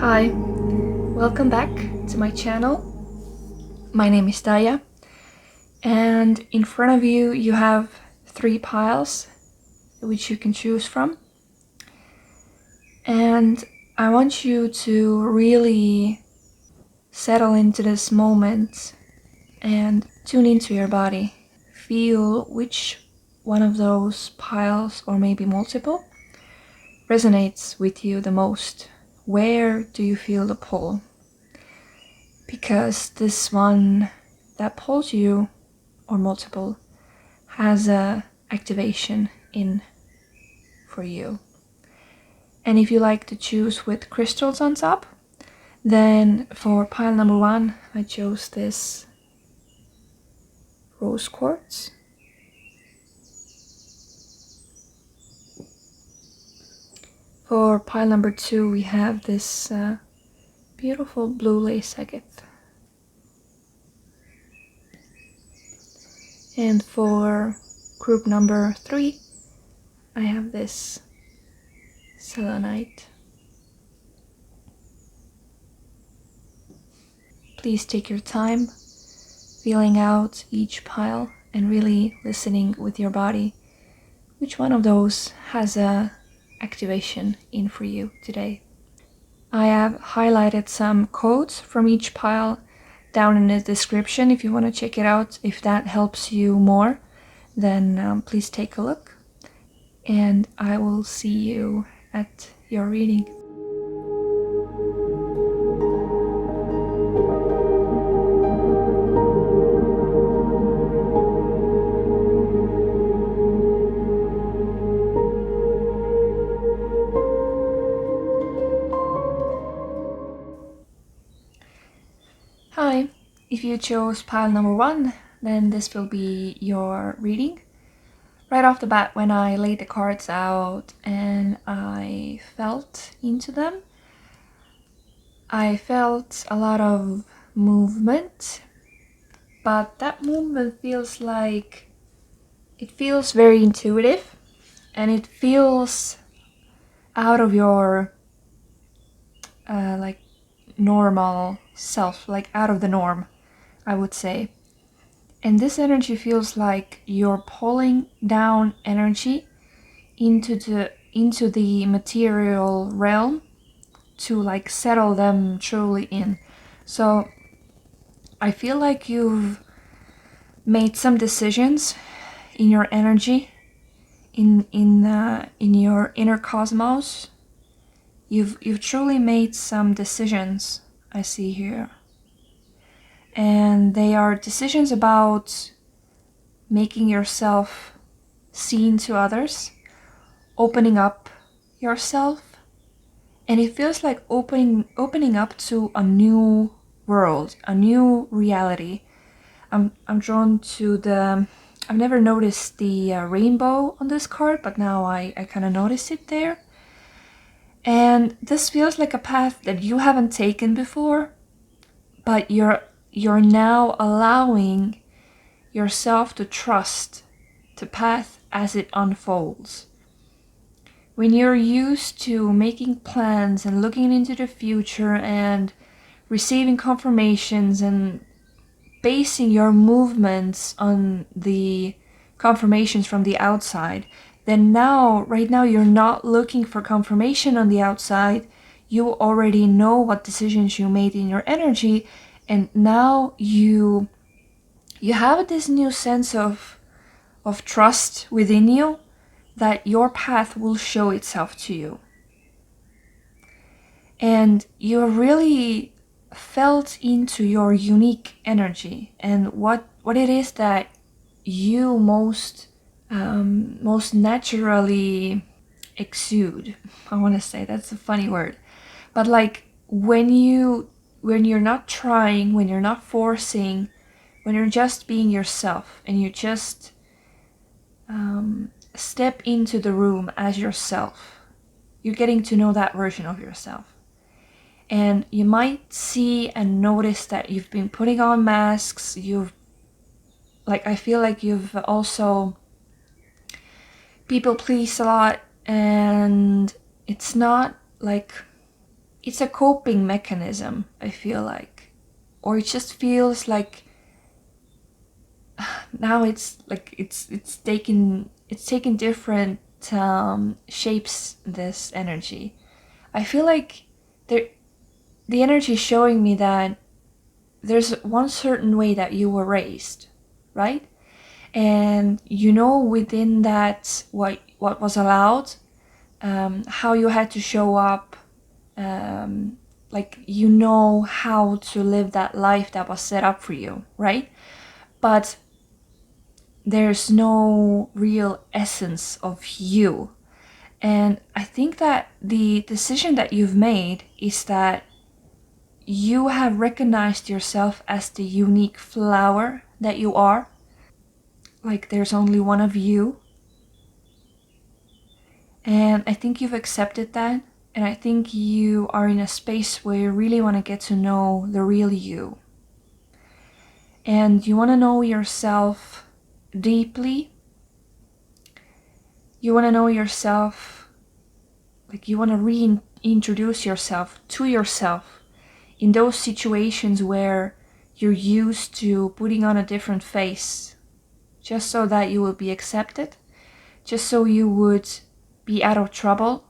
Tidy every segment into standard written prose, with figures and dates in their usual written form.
Hi, welcome back to my channel. My name is Daya, and in front of you you have 3 piles which you can choose from. And I want you to really settle into this moment and tune into your body. Feel which one of those piles, or maybe multiple, resonates with you the most. Where do you feel the pull? Because this one that pulls you, or multiple, has a activation in for you. And if you like to choose with crystals on top, then for pile number 1 I chose this rose quartz. For pile number 2 we have this beautiful blue lace agate. And for group number 3 I have this selenite. Please take your time feeling out each pile and really listening with your body which one of those has a activation in for you today. I have highlighted some codes from each pile down in the description if you want to check it out. If that helps you more, then please take a look, and I will see you at your reading. Hi, if you chose pile number 1, then this will be your reading. Right off the bat, when I laid the cards out and I felt into them, I felt a lot of movement, but that movement feels very intuitive, and it feels out of your like normal self, like out of the norm, I would say. And this energy feels like you're pulling down energy into the material realm to like settle them truly in. So I feel like you've made some decisions in your energy, in your inner cosmos. You've truly made some decisions, I see here. And they are decisions about making yourself seen to others, opening up yourself, and it feels like opening up to a new world, a new reality. I'm drawn to the... I've never noticed the rainbow on this card, but now I kind of noticed it there. And this feels like a path that you haven't taken before, but you're now allowing yourself to trust the path as it unfolds. When you're used to making plans and looking into the future and receiving confirmations and basing your movements on the confirmations from the outside, then right now you're not looking for confirmation on the outside. You already know what decisions you made in your energy, and now you have this new sense of trust within you that your path will show itself to you. And you really felt into your unique energy and what it is that you most naturally exude. I want to say, that's a funny word, but like when you're not trying, when you're not forcing, when you're just being yourself and you just step into the room as yourself, you're getting to know that version of yourself. And you might see and notice that you've been putting on masks. I feel like you've also people please a lot, and it's not like it's a coping mechanism, I feel like. Or it just feels like now it's like it's taken different shapes, this energy. I feel like the energy is showing me that there's one certain way that you were raised, right? And within that what was allowed, how you had to show up, like how to live that life that was set up for you, right? But there's no real essence of you. And I think that the decision that you've made is that you have recognized yourself as the unique flower that you are. Like there's only one of you. And I think you've accepted that. And I think you are in a space where you really want to get to know the real you. And you want to know yourself deeply. You want to know yourself, like you want to reintroduce yourself to yourself in those situations where you're used to putting on a different face, just so that you will be accepted, just so you would be out of trouble,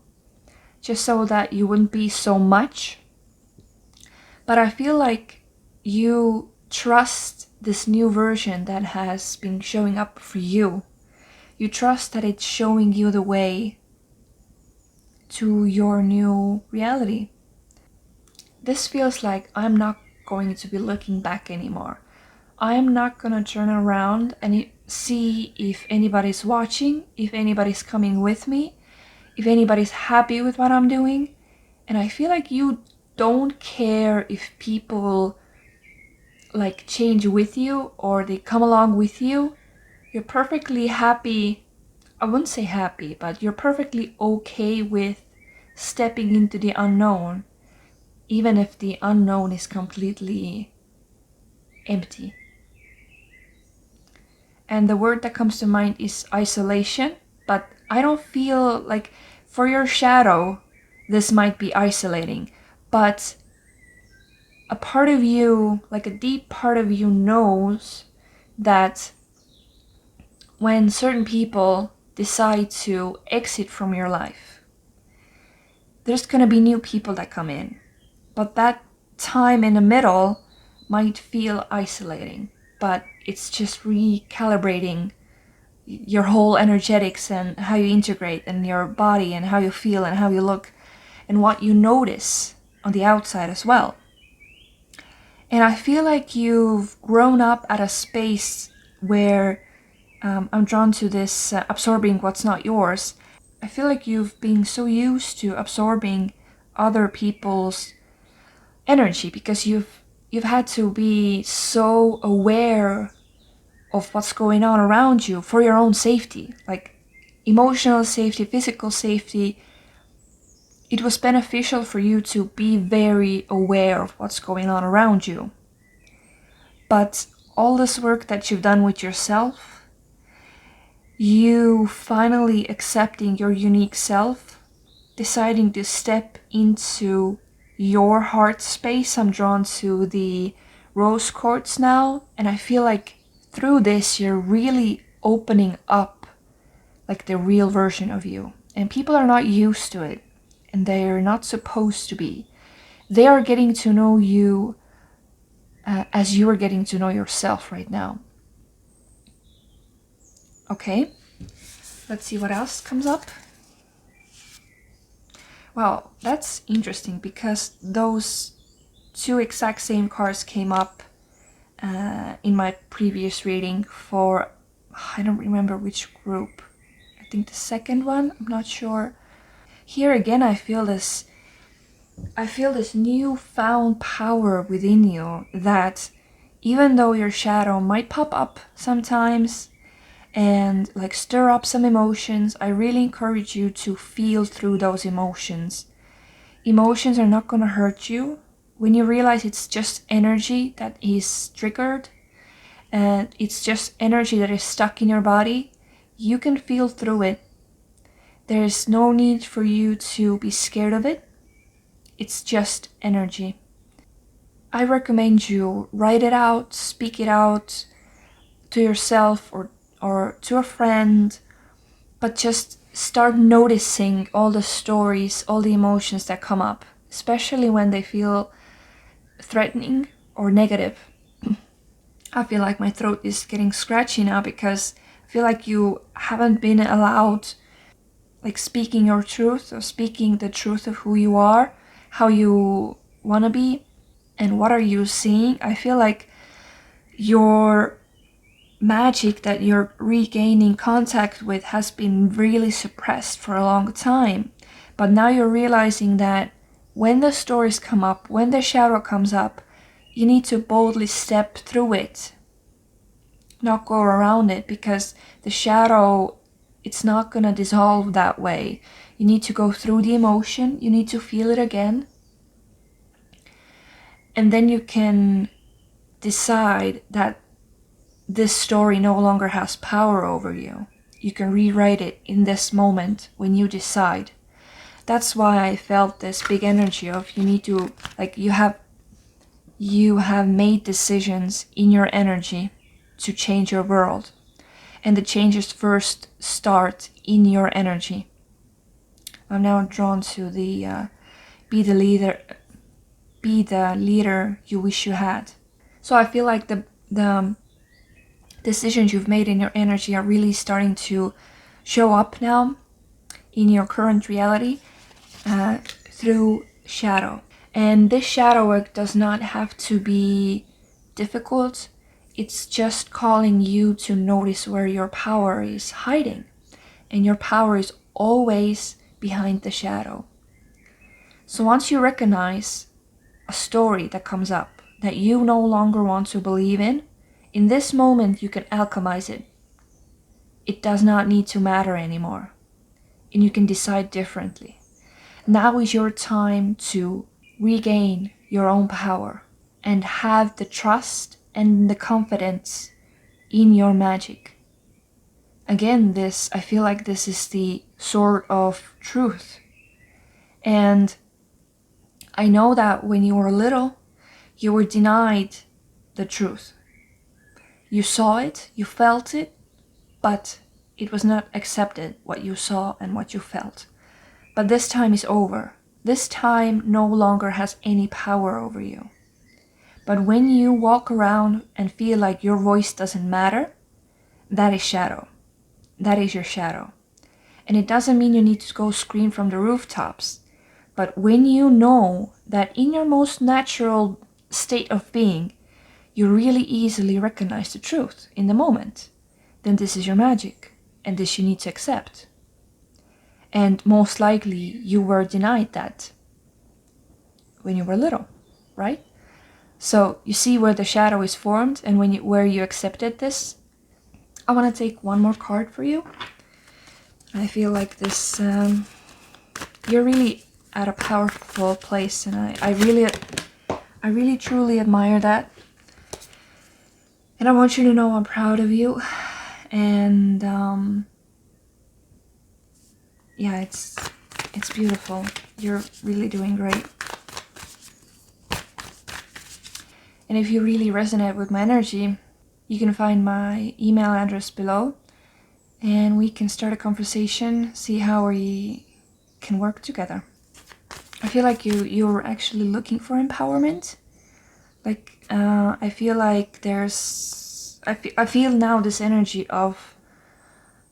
just so that you wouldn't be so much. But I feel like you trust this new version that has been showing up for you. You trust that it's showing you the way to your new reality. This feels like I'm not going to be looking back anymore. I'm not gonna turn around and see if anybody's watching, if anybody's coming with me, if anybody's happy with what I'm doing. And I feel like you don't care if people like change with you or they come along with you. You're perfectly happy. I wouldn't say happy, but you're perfectly okay with stepping into the unknown, even if the unknown is completely empty. And the word that comes to mind is isolation, but I don't feel like for your shadow, this might be isolating, but a part of you, like a deep part of you, knows that when certain people decide to exit from your life, there's gonna be new people that come in. But that time in the middle might feel isolating, but it's just recalibrating your whole energetics and how you integrate and your body and how you feel and how you look and what you notice on the outside as well. And I feel like you've grown up at a space where I'm drawn to this absorbing what's not yours. I feel like you've been so used to absorbing other people's energy because you've had to be so aware of what's going on around you for your own safety, like emotional safety, physical safety. It was beneficial for you to be very aware of what's going on around you. But all this work that you've done with yourself, you finally accepting your unique self, deciding to step into your heart space. I'm drawn to the rose quartz now, and I feel like through this you're really opening up like the real version of you. And people are not used to it, and they're not supposed to be. They are getting to know you as you are getting to know yourself right now. Okay, let's see what else comes up. Well, that's interesting because those two exact same cards came up in my previous reading for, I don't remember which group. I think the second one, I'm not sure. Here again, I feel this newfound power within you that even though your shadow might pop up sometimes and like stir up some emotions, I really encourage you to feel through those emotions. Emotions are not going to hurt you. When you realize it's just energy that is triggered and it's just energy that is stuck in your body, you can feel through it. There is no need for you to be scared of it. It's just energy. I recommend you write it out, speak it out to yourself or to a friend, but just start noticing all the stories, all the emotions that come up, especially when they feel threatening or negative. I feel like my throat is getting scratchy now because I feel like you haven't been allowed, like, speaking your truth or speaking the truth of who you are, how you want to be, and what are you seeing. I feel like your magic that you're regaining contact with has been really suppressed for a long time. But now you're realizing that when the stories come up, when the shadow comes up, you need to boldly step through it, not go around it, because the shadow, it's not gonna dissolve that way. You need to go through the emotion, you need to feel it again, and then you can decide that this story no longer has power over you. You can rewrite it in this moment when you decide. That's why I felt this big energy of you need to, like, you have made decisions in your energy to change your world. And the changes first start in your energy. I'm now drawn to the be the leader you wish you had. So I feel like the decisions you've made in your energy are really starting to show up now in your current reality through shadow. And this shadow work does not have to be difficult. It's just calling you to notice where your power is hiding. And your power is always behind the shadow. So once you recognize a story that comes up that you no longer want to believe in this moment you can alchemize it. It does not need to matter anymore. And you can decide differently. Now is your time to regain your own power and have the trust and the confidence in your magic. Again, I feel like this is the sword of truth. And I know that when you were little, you were denied the truth. You saw it, you felt it, but it was not accepted what you saw and what you felt. But this time is over. This time no longer has any power over you. But when you walk around and feel like your voice doesn't matter, that is shadow. That is your shadow. And it doesn't mean you need to go scream from the rooftops. But when you know that in your most natural state of being, you really easily recognize the truth in the moment, then this is your magic, and this you need to accept. And most likely you were denied that when you were little, right? So you see where the shadow is formed and where you accepted this. I want to take one more card for you. I feel like this, you're really at a powerful place, and I really truly admire that. And I want you to know I'm proud of you. And yeah, it's beautiful. You're really doing great. And if you really resonate with my energy, you can find my email address below. And we can start a conversation, see how we can work together. I feel like you're actually looking for empowerment. Like, I feel like I feel now this energy of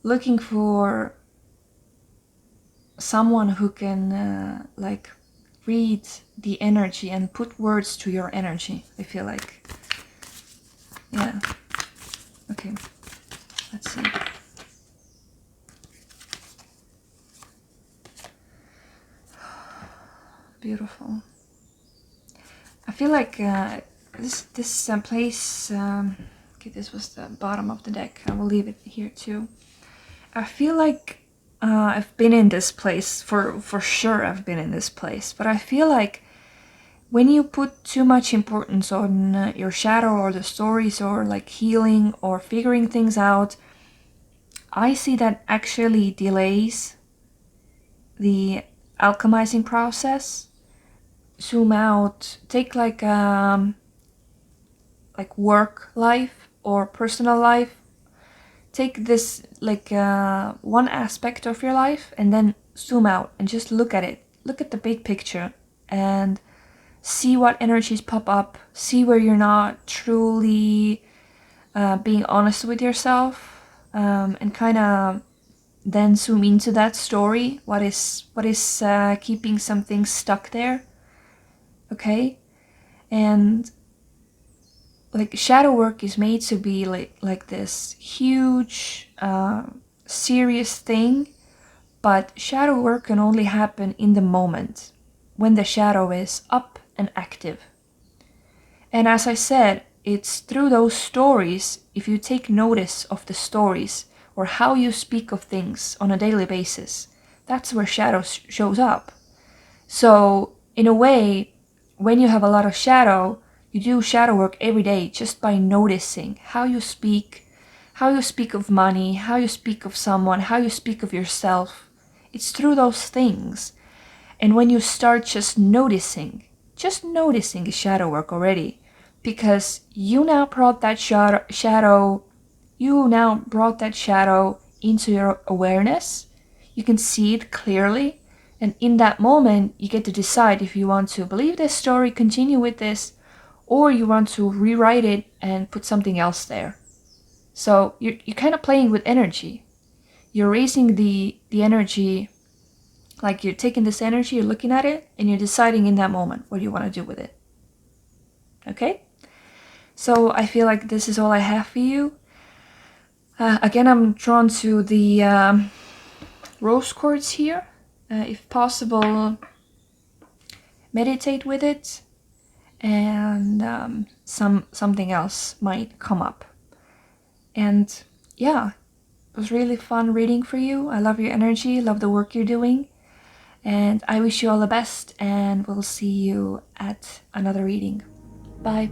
looking for someone who can like read the energy and put words to your energy. I feel like, yeah. Okay, let's see. Beautiful. I feel like this place. Okay, this was the bottom of the deck. I will leave it here too. I feel like I've been in this place for sure. I've been in this place, but I feel like when you put too much importance on your shadow or the stories or like healing or figuring things out, I see that actually delays the alchemizing process. zoom out, take like work life or personal life, take this like one aspect of your life and then zoom out and just look at it. Look at the big picture and see what energies pop up. See where you're not truly being honest with yourself, and kind of then zoom into that story. What is keeping some things stuck there? Okay, and like shadow work is made to be like this huge serious thing, but shadow work can only happen in the moment when the shadow is up and active. And as I said, it's through those stories, if you take notice of the stories or how you speak of things on a daily basis, that's where shadow shows up. So in a way, when you have a lot of shadow, you do shadow work every day just by noticing how you speak of money, how you speak of someone, how you speak of yourself. It's through those things. And when you start just noticing is shadow work already, because you now brought that shadow into your awareness. You can see it clearly, and in that moment you get to decide if you want to believe this story, continue with this, or you want to rewrite it and put something else there. So you're kind of playing with energy. You're raising the energy, like you're taking this energy, you're looking at it, and you're deciding in that moment what you want to do with it. Okay? So I feel like this is all I have for you. Again, I'm drawn to the rose quartz here. If possible, meditate with it, and something else might come up. And yeah, it was really fun reading for you. I love your energy, love the work you're doing, and I wish you all the best, and we'll see you at another reading. Bye.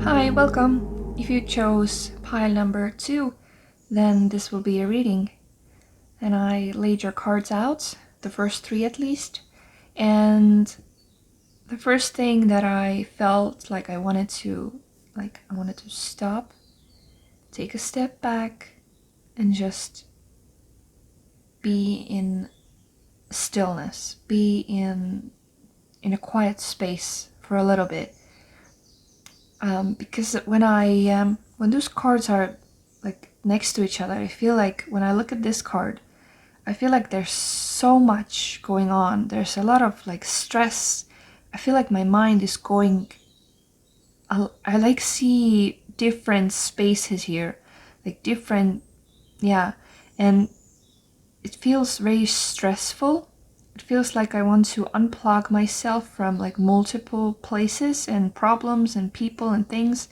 Hi, welcome. If you chose pile number 2, then this will be a reading. And I laid your cards out, the first 3 at least, and the first thing that I felt like I wanted to stop, take a step back, and just be in stillness, be in a quiet space for a little bit. Because when those cards are like next to each other, I feel like when I look at this card, I feel like there's so much going on. There's a lot of like stress. I feel like my mind is going. I like see different spaces here, like different, yeah, and it feels very stressful. It feels like I want to unplug myself from like multiple places and problems and people and things.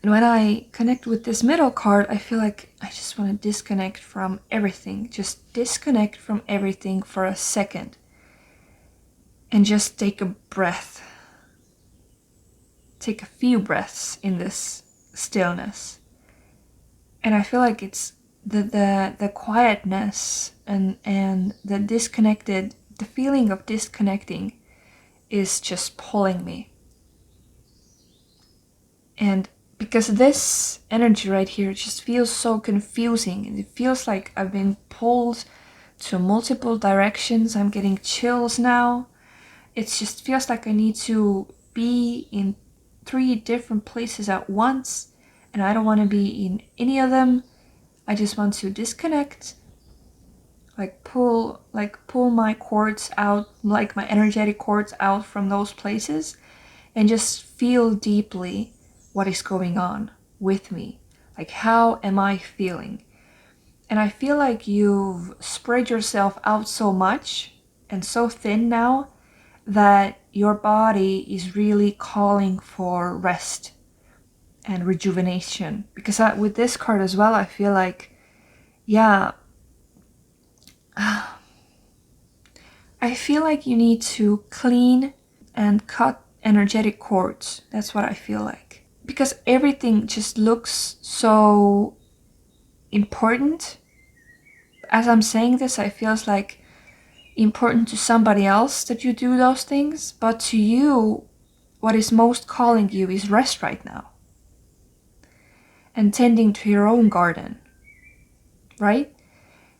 And when I connect with this middle card, I feel like I just want to disconnect from everything. Just disconnect from everything for a second. And just take a breath. Take a few breaths in this stillness. And I feel like it's the quietness and the disconnected, the feeling of disconnecting is just pulling me. And because this energy right here just feels so confusing, and it feels like I've been pulled to multiple directions. I'm getting chills now. It just feels like I need to be in 3 different places at once, and I don't want to be in any of them. I just want to disconnect, pull my cords out, like my energetic cords out from those places, and just feel deeply what is going on with me. Like, how am I feeling? And I feel like you've spread yourself out so much and so thin now that your body is really calling for rest and rejuvenation. Because with this card as well, I feel like, yeah, I feel like you need to clean and cut energetic cords. That's what I feel like. because everything just looks so important. As I'm saying this, I feels like important to somebody else that you do those things, but to you, what is most calling you is rest right now. And tending to your own garden, right?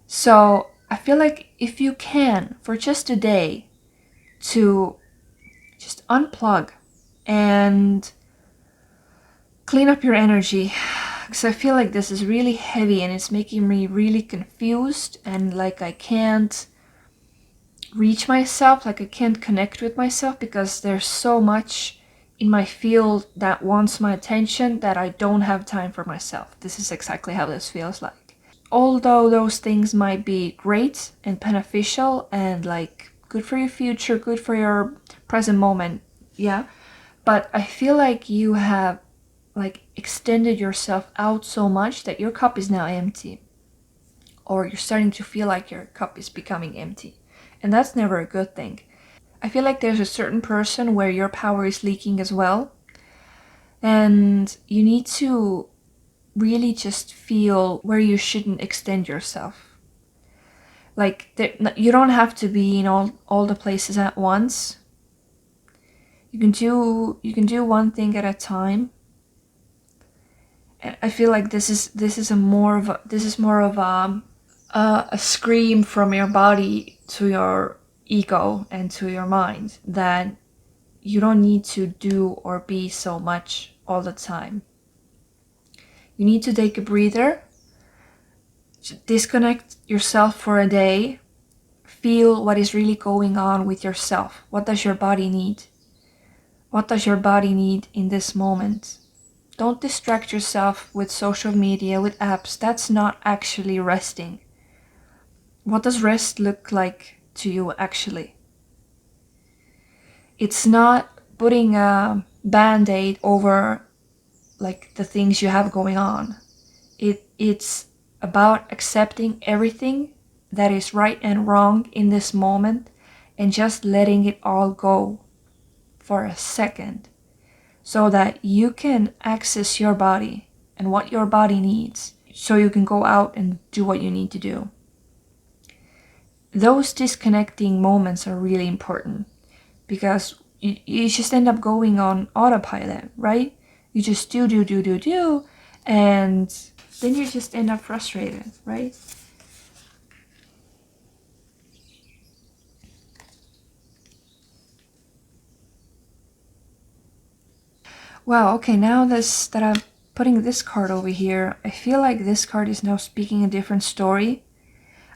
So I feel like if you can, for just a day, to just unplug and clean up your energy, because I feel like this is really heavy and it's making me really confused, and like I can't reach myself, like I can't connect with myself, because there's so much in my field that wants my attention that I don't have time for myself. This is exactly how this feels like. Although those things might be great and beneficial and like good for your future, good for your present moment, yeah, but I feel like you have like extended yourself out so much that your cup is now empty, or you're starting to feel like your cup is becoming empty, and that's never a good thing. I feel like there's a certain person where your power is leaking as well, and you need to really just feel where you shouldn't extend yourself. Like you don't have to be in all the places at once. You can do one thing at a time. And I feel like this is more of a scream from your body to your ego and to your mind that you don't need to do or be so much all the time. You need to take a breather, disconnect yourself for a day, feel what is really going on with yourself. What does your body need? What does your body need in this moment? Don't distract yourself with social media, with apps. That's not actually resting. What does rest look like to you actually? It's not putting a band-aid over like the things you have going on. It's about accepting everything that is right and wrong in this moment and just letting it all go for a second, so that you can access your body and what your body needs, so you can go out and do what you need to do. Those disconnecting moments are really important, because you just end up going on autopilot, right? You just do, and then you just end up frustrated, right? Wow, okay, now that I'm putting this card over here, I feel like this card is now speaking a different story.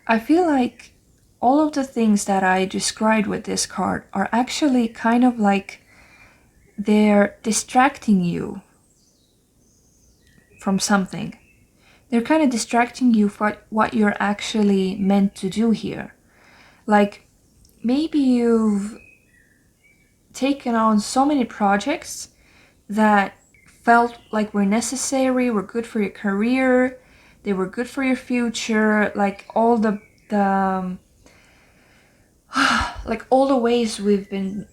I feel like all of the things that I described with this card are actually kind of like they're distracting you from something. They're kind of distracting you from what you're actually meant to do here. Like, maybe you've taken on so many projects that felt like were necessary, were good for your career, they were good for your future, like all the like all the ways we've been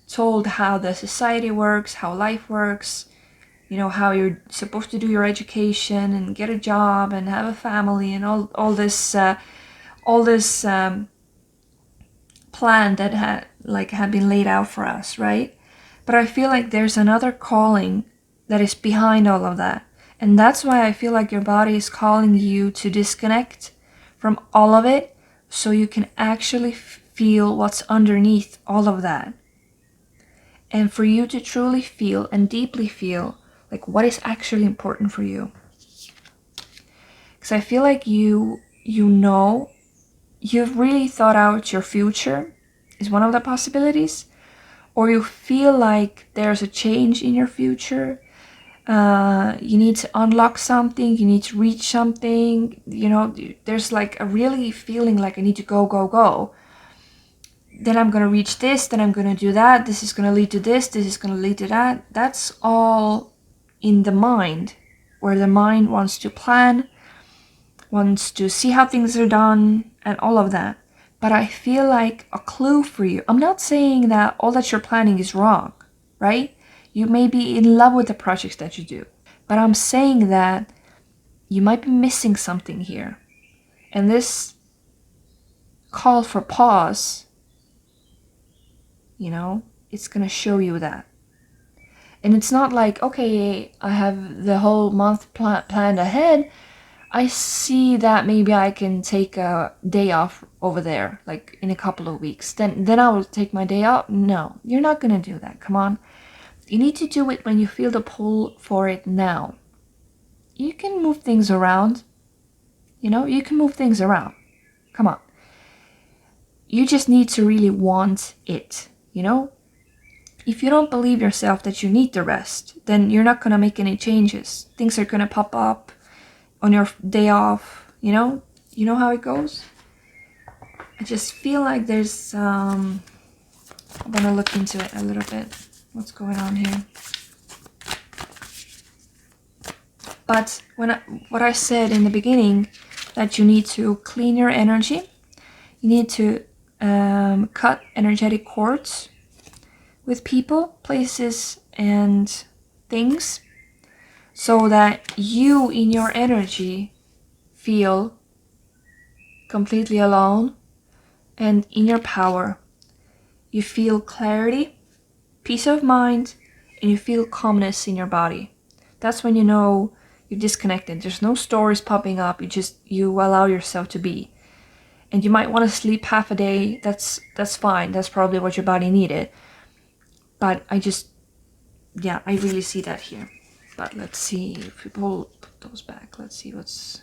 told how the society works, how life works, you know, how you're supposed to do your education and get a job and have a family and all this plan that had been laid out for us, right? But I feel like there's another calling that is behind all of that. And that's why I feel like your body is calling you to disconnect from all of it, so you can actually feel what's underneath all of that. And for you to truly feel and deeply feel like what is actually important for you. Because I feel like you've really thought out your future is one of the possibilities. Or you feel like there's a change in your future. You need to unlock something, you need to reach something, you know, there's like a really feeling like I need to go. Then I'm gonna reach this, then I'm gonna do that, this is gonna lead to this is gonna lead to that. That's all in the mind, where the mind wants to plan, wants to see how things are done, and all of that. But I feel like a clue for you. I'm not saying that all that you're planning is wrong, right? You may be in love with the projects that you do. But I'm saying that you might be missing something here. And this call for pause, it's going to show you that. And it's not like, okay, I have the whole month planned ahead. I see that maybe I can take a day off over there, like in a couple of weeks. Then I will take my day off. No, you're not going to do that. Come on. You need to do it when you feel the pull for it now. You can move things around. You can move things around. Come on. You just need to really want it, If you don't believe yourself that you need the rest, then you're not going to make any changes. Things are going to pop up on your day off, You know how it goes? I just feel like there's, I'm going to look into it a little bit. What's going on here? But what I said in the beginning, that you need to clean your energy. You need to cut energetic cords with people, places, and things, so that you in your energy feel completely alone and in your power. You feel clarity, peace of mind, and you feel calmness in your body. That's when you know you're disconnected. There's no stories popping up. You allow yourself to be. And you might want to sleep half a day. That's fine. That's probably what your body needed. But I really see that here. But let's see if we put those back. Let's see what's...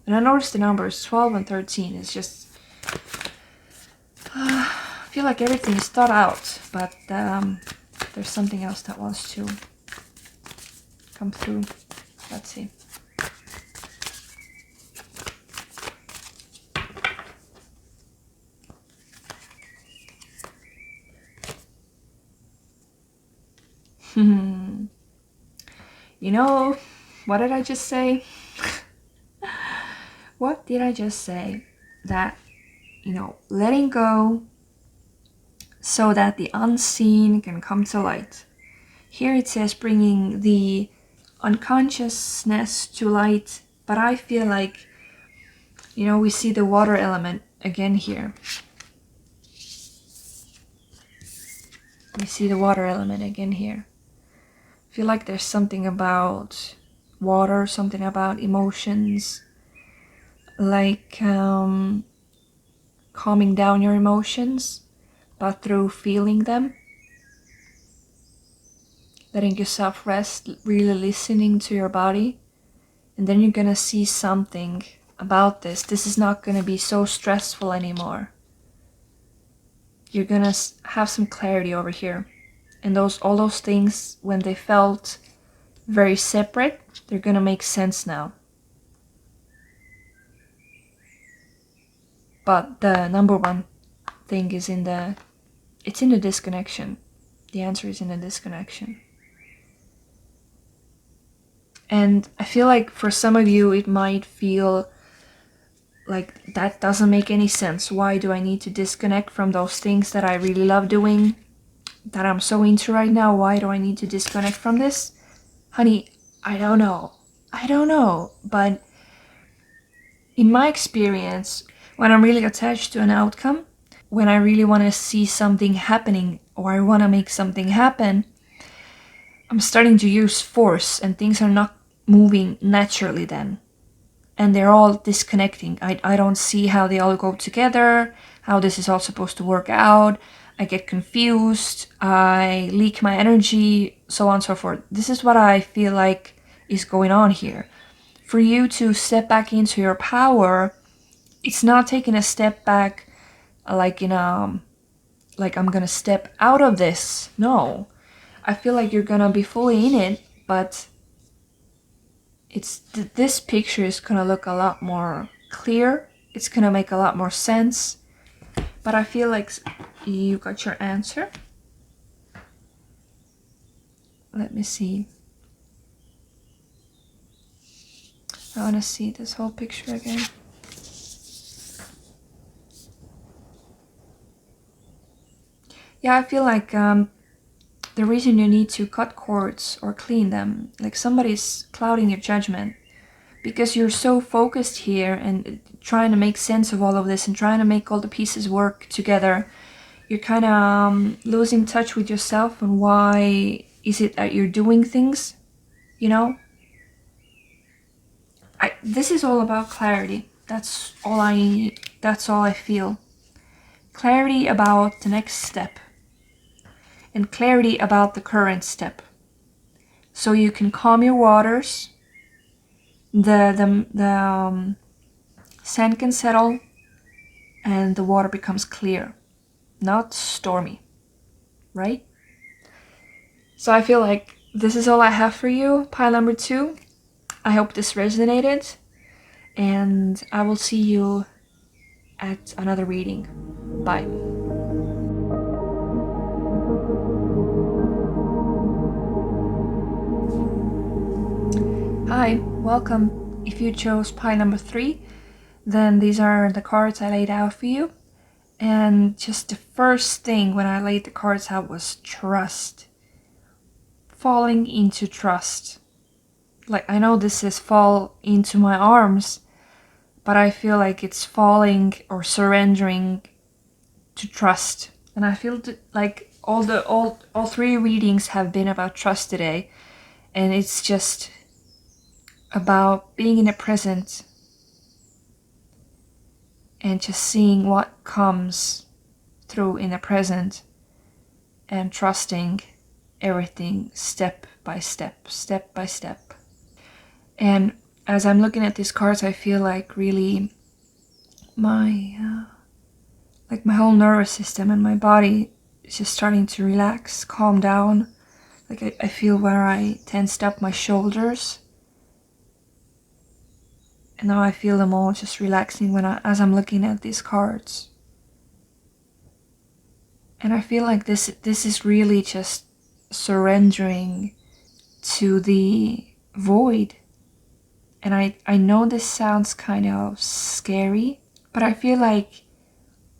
And I noticed the numbers 12 and 13 is just... I feel like everything is thought out. But there's something else that wants to come through. Let's see. What did I just say? What did I just say? That, letting go so that the unseen can come to light. Here it says bringing the unconsciousness to light, but I feel like, we see the water element again here. We see the water element again here. I feel like there's something about water, something about emotions, like calming down your emotions, but through feeling them. Letting yourself rest, really listening to your body. And then you're gonna see something about this. This is not gonna be so stressful anymore. You're gonna have some clarity over here. And all those things, when they felt very separate, they're gonna make sense now. But the number one thing is it's in the disconnection. The answer is in the disconnection. And I feel like for some of you, it might feel like that doesn't make any sense. Why do I need to disconnect from those things that I really love doing, that I'm so into right now? Why do I need to disconnect from this? Honey, I don't know. But in my experience, when I'm really attached to an outcome, when I really want to see something happening or I want to make something happen, I'm starting to use force and things are not moving naturally then. And they're all disconnecting. I don't see how they all go together, how this is all supposed to work out. I get confused, I leak my energy, so on and so forth. This is what I feel like is going on here. For you to step back into your power, it's not taking a step back like I'm gonna step out of this. No. I feel like you're gonna be fully in it, but this picture is gonna look a lot more clear. It's gonna make a lot more sense. But I feel like you got your answer. Let me see. I wanna see this whole picture again. Yeah, I feel like the reason you need to cut cords or clean them, like somebody's clouding your judgment, because you're so focused here and trying to make sense of all of this and trying to make all the pieces work together. You're kind of losing touch with yourself and why is it that you're doing things, you know? This is all about clarity. That's all I feel. Clarity about the next step. And clarity about the current step. So you can calm your waters. The sand can settle and the water becomes clear, not stormy, right? So I feel like this is all I have for you, pile number 2. I hope this resonated, and I will see you at another reading. Bye. Hi, welcome. If you chose pile number 3, then these are the cards I laid out for you. And just the first thing when I laid the cards out was trust. Falling into trust. Like, I know this is fall into my arms, but I feel like it's falling or surrendering to trust. And I feel like all 3 readings have been about trust today. And it's just about being in the present and just seeing what comes through in the present and trusting everything step by step, step by step. And as I'm looking at these cards, I feel like really my whole nervous system and my body is just starting to relax, calm down. Like I feel where I tensed up my shoulders. And now I feel them all just relaxing as I'm looking at these cards. And I feel like this is really just surrendering to the void. And I know this sounds kind of scary, but I feel like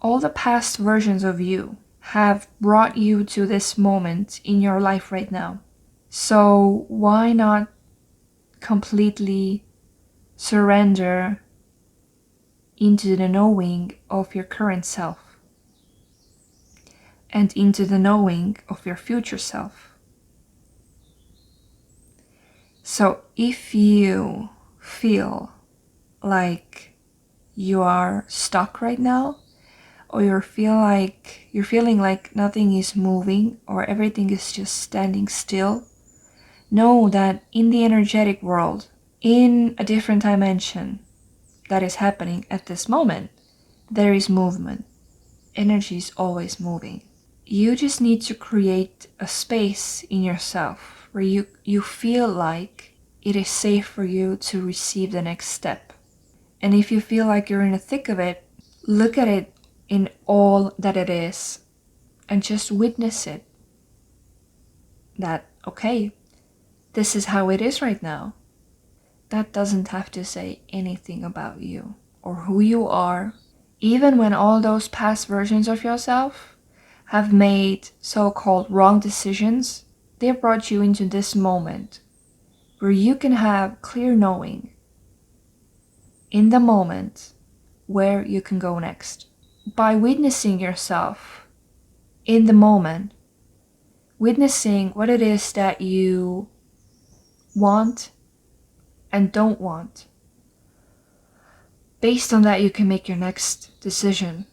all the past versions of you have brought you to this moment in your life right now. So why not completely surrender into the knowing of your current self and into the knowing of your future self? So if you feel like you are stuck right now, or you're feeling like nothing is moving or everything is just standing still, know that in the energetic world, in a different dimension that is happening at this moment, there is movement. Energy is always moving. You just need to create a space in yourself where you feel like it is safe for you to receive the next step. And if you feel like you're in the thick of it, look at it in all that it is and just witness it. That, okay, this is how it is right now. That doesn't have to say anything about you or who you are. Even when all those past versions of yourself have made so-called wrong decisions, they brought you into this moment where you can have clear knowing in the moment where you can go next. By witnessing yourself in the moment, witnessing what it is that you want and don't want. Based on that, you can make your next decision.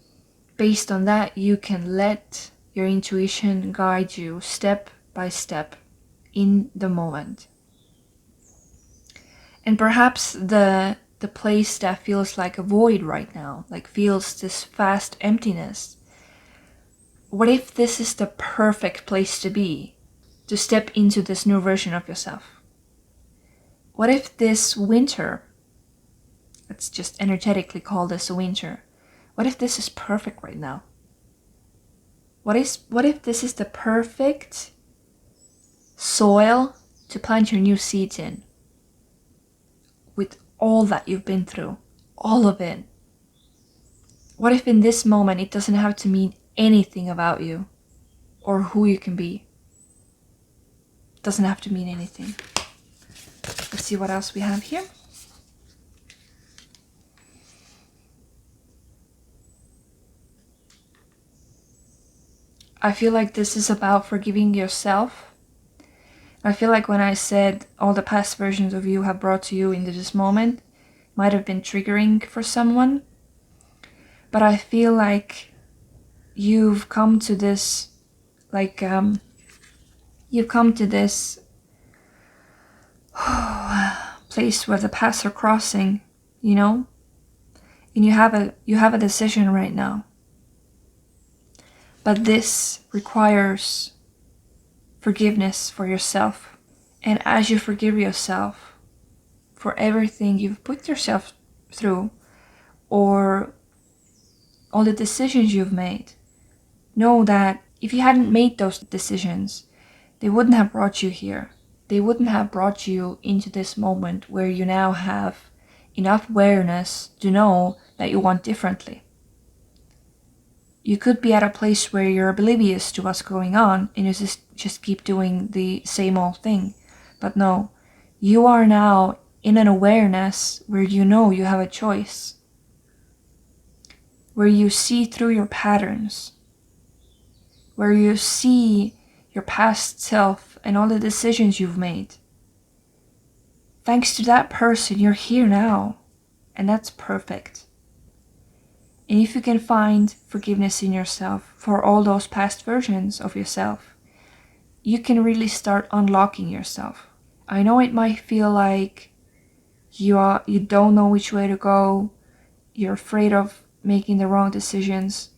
Based on that, you can let your intuition guide you step by step in the moment. And perhaps the place that feels like a void right now, like feels this vast emptiness, what if this is the perfect place to be, to step into this new version of yourself? What if this winter, let's just energetically call this a winter, what if this is perfect right now? What if this is the perfect soil to plant your new seeds in? With all that you've been through, all of it. What if in this moment it doesn't have to mean anything about you or who you can be? Doesn't have to mean anything. Let's see what else we have here. I feel like this is about forgiving yourself. I feel like when I said all the past versions of you have brought to you into this moment, might have been triggering for someone. But I feel like you've come to this, you've come to this place where the paths are crossing, you know? And you have a decision right now. But this requires forgiveness for yourself. And as you forgive yourself for everything you've put yourself through, or all the decisions you've made, know that if you hadn't made those decisions, they wouldn't have brought you here. They wouldn't have brought you into this moment where you now have enough awareness to know that you want differently. You could be at a place where you're oblivious to what's going on and you just keep doing the same old thing. But no, you are now in an awareness where you know you have a choice. Where you see through your patterns. Where you see your past self and all the decisions you've made. Thanks to that person, you're here now. And that's perfect. And if you can find forgiveness in yourself for all those past versions of yourself, you can really start unlocking yourself. I know it might feel like you don't know which way to go, you're afraid of making the wrong decisions.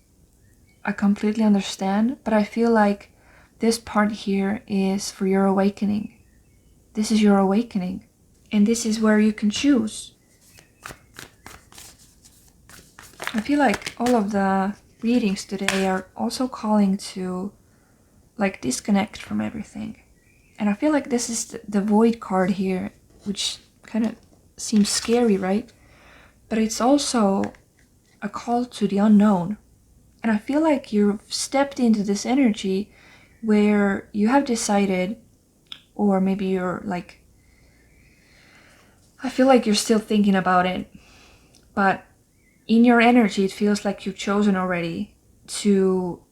I completely understand, but I feel like this part here is for your awakening. This is your awakening, and this is where you can choose. I feel like all of the readings today are also calling to disconnect from everything. And I feel like this is the void card here, which kind of seems scary, right? But it's also a call to the unknown. And I feel like you've stepped into this energy where you have decided, or maybe you're I feel like you're still thinking about it, but in your energy, it feels like you've chosen already to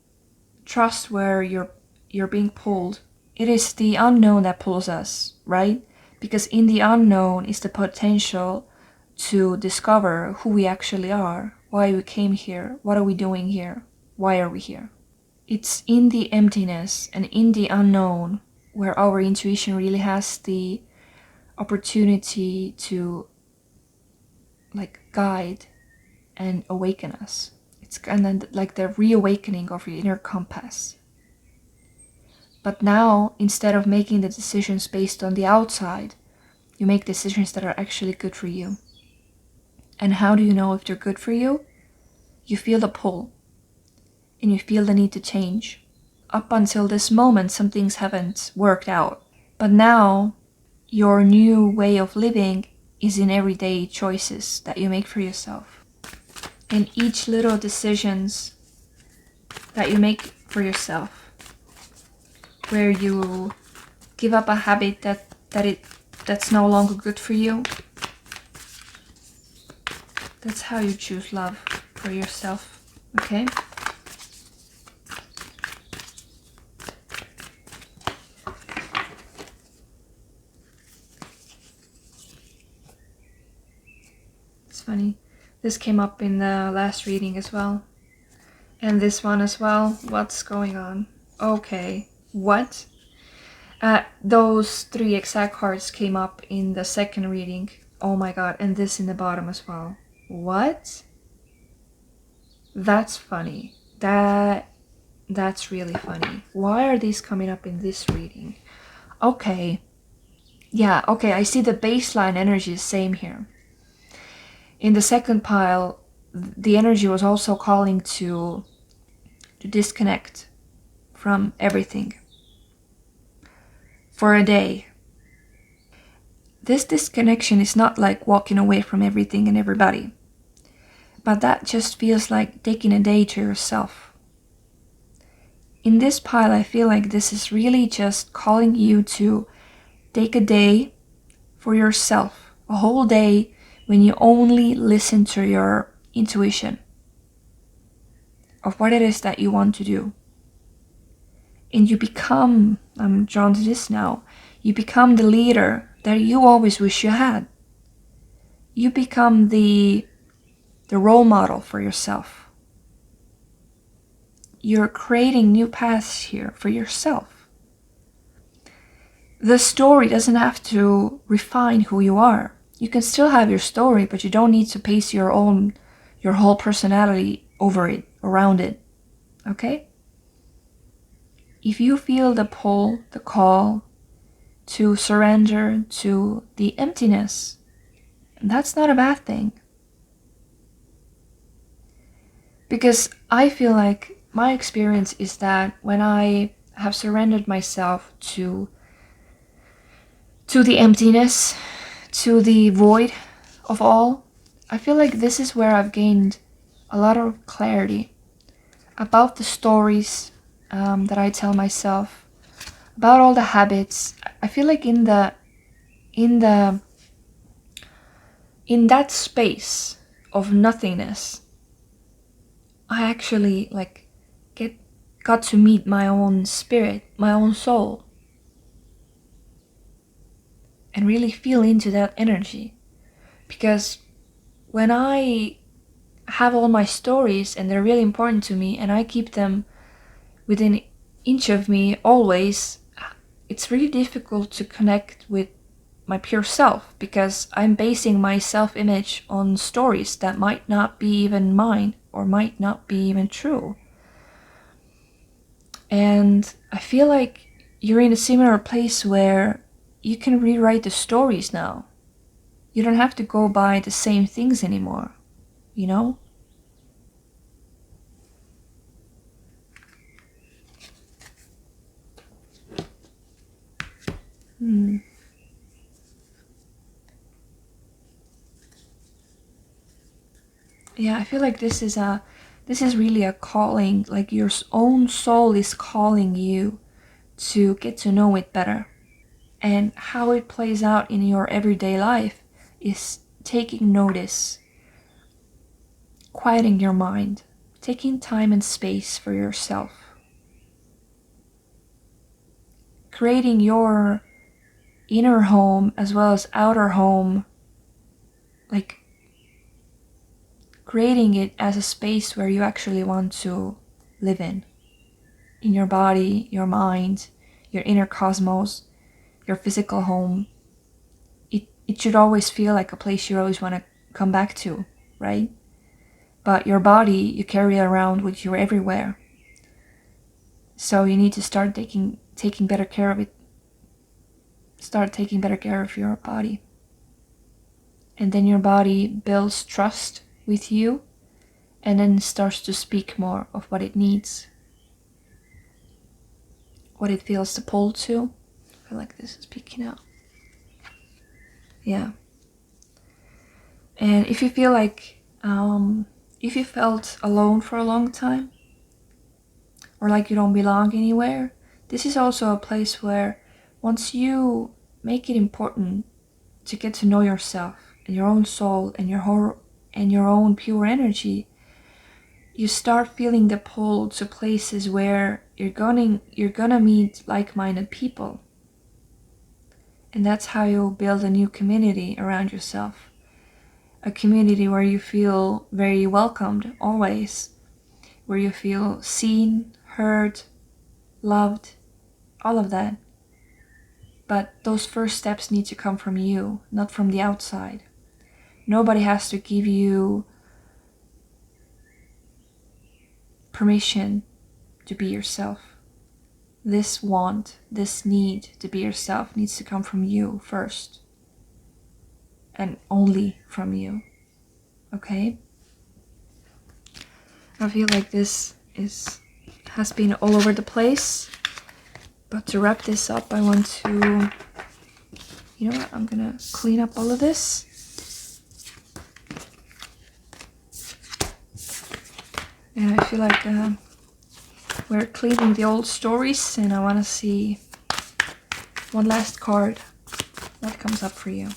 trust where you're being pulled. It is the unknown that pulls us, right? Because in the unknown is the potential to discover who we actually are, why we came here, what are we doing here, why are we here. It's in the emptiness and in the unknown where our intuition really has the opportunity to guide and awaken us. It's kind of like the reawakening of your inner compass. But now, instead of making the decisions based on the outside, you make decisions that are actually good for you. And how do you know if they're good for you? You feel the pull. And you feel the need to change. Up until this moment, some things haven't worked out. But now, your new way of living is in everyday choices that you make for yourself. And each little decisions that you make for yourself, where you give up a habit that's no longer good for you, that's how you choose love for yourself, okay? It's funny. This came up in the last reading as well. And this one as well. What's going on? Okay. What? Those 3 exact cards came up in the second reading. Oh my god. And this in the bottom as well. What? That's funny. That's really funny. Why are these coming up in this reading? Okay. Yeah, okay. I see the baseline energy is same here. In the second pile, the energy was also calling to disconnect from everything for a day. This disconnection is not like walking away from everything and everybody, but that just feels like taking a day to yourself. in this pile, I feel like this is really just calling you to take a day for yourself, a whole day when you only listen to your intuition of what it is that you want to do. And you become, I'm drawn to this now, you become the leader that you always wish you had. You become the role model for yourself. You're creating new paths here for yourself. The story doesn't have to refine who you are. You can still have your story, but you don't need to paste your whole personality over it, around it. Okay? If you feel the pull, the call to surrender to the emptiness, that's not a bad thing. Because I feel like my experience is that when I have surrendered myself to the emptiness, to the void of all, I feel like this is where I've gained a lot of clarity about the stories that I tell myself, about all the habits. I feel like in that space of nothingness, I actually got to meet my own spirit, my own soul, and really feel into that energy. Because when I have all my stories and they're really important to me and I keep them within an inch of me always, it's really difficult to connect with my pure self, because I'm basing my self-image on stories that might not be even mine or might not be even true. And I feel like you're in a similar place where you can rewrite the stories now. You don't have to go by the same things anymore, you know? Yeah, I feel like this is really a calling, like your own soul is calling you to get to know it better. And how it plays out in your everyday life is taking notice, quieting your mind, taking time and space for yourself, creating your inner home as well as outer home, like creating it as a space where you actually want to live in your body, your mind, your inner cosmos, your physical home. It should always feel like a place you always want to come back to, right? But your body, you carry it around with you everywhere. So you need to start taking better care of it. Start taking better care of your body. And then your body builds trust with you and then starts to speak more of what it needs, what it feels to pull to. I feel like this is speaking out. Yeah. And if you feel like, if you felt alone for a long time, or like you don't belong anywhere, this is also a place where once you make it important to get to know yourself and your own soul and your own pure energy, you start feeling the pull to places where you're gonna meet like-minded people. And that's how you'll build a new community around yourself. A community where you feel very welcomed always, where you feel seen, heard, loved, all of that. But those first steps need to come from you, not from the outside. Nobody has to give you permission to be yourself. This want, this need to be yourself needs to come from you first. And only from you. Okay? I feel like this has been all over the place. But to wrap this up, I want to, you know what, I'm gonna clean up all of this. And I feel like we're cleaning the old stories, and I want to see one last card that comes up for you.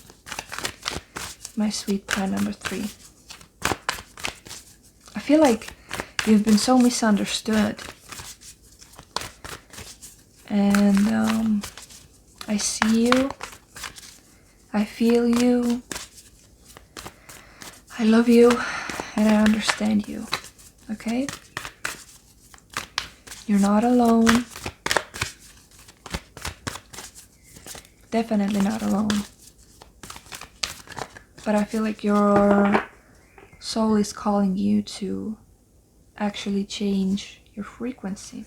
My sweet pile number 3. I feel like you've been so misunderstood. And I see you. I feel you. I love you. And I understand you. Okay? You're not alone. Definitely not alone. But I feel like your soul is calling you to actually change your frequency.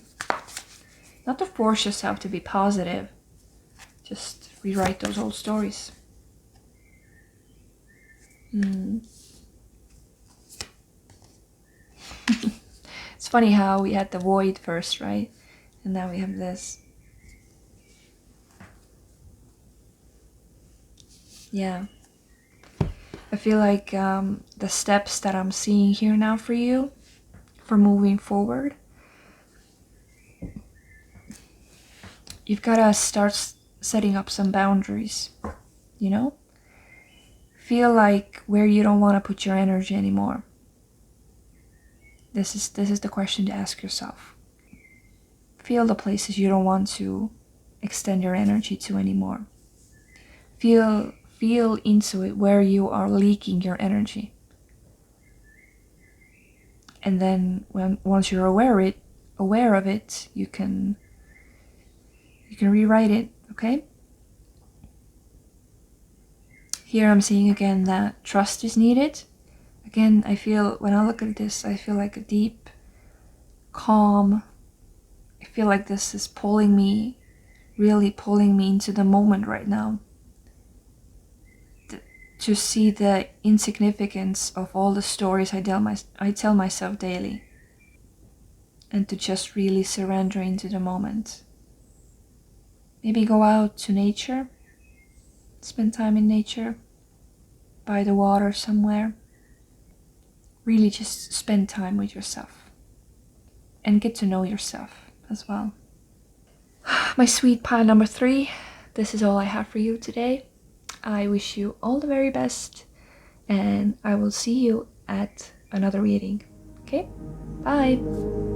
Not to force yourself to be positive. Just rewrite those old stories. It's funny how we had the void first, right? And now we have this. Yeah. I feel like the steps that I'm seeing here now for you, for moving forward, you've got to start setting up some boundaries, you know? Feel like where you don't want to put your energy anymore. This is the question to ask yourself. Feel the places you don't want to extend your energy to anymore. Feel into it where you are leaking your energy. And then once you're aware of it, you can rewrite it, okay? Here I'm seeing again that trust is needed. Again, I feel, when I look at this, I feel like a deep calm. I feel like this is pulling me, really pulling me into the moment right now. To see the insignificance of all the stories I tell myself daily. And to just really surrender into the moment. Maybe go out to nature. Spend time in nature. By the water somewhere. Really just spend time with yourself. And get to know yourself as well. My sweet pile number 3. This is all I have for you today. I wish you all the very best. And I will see you at another reading. Okay? Bye!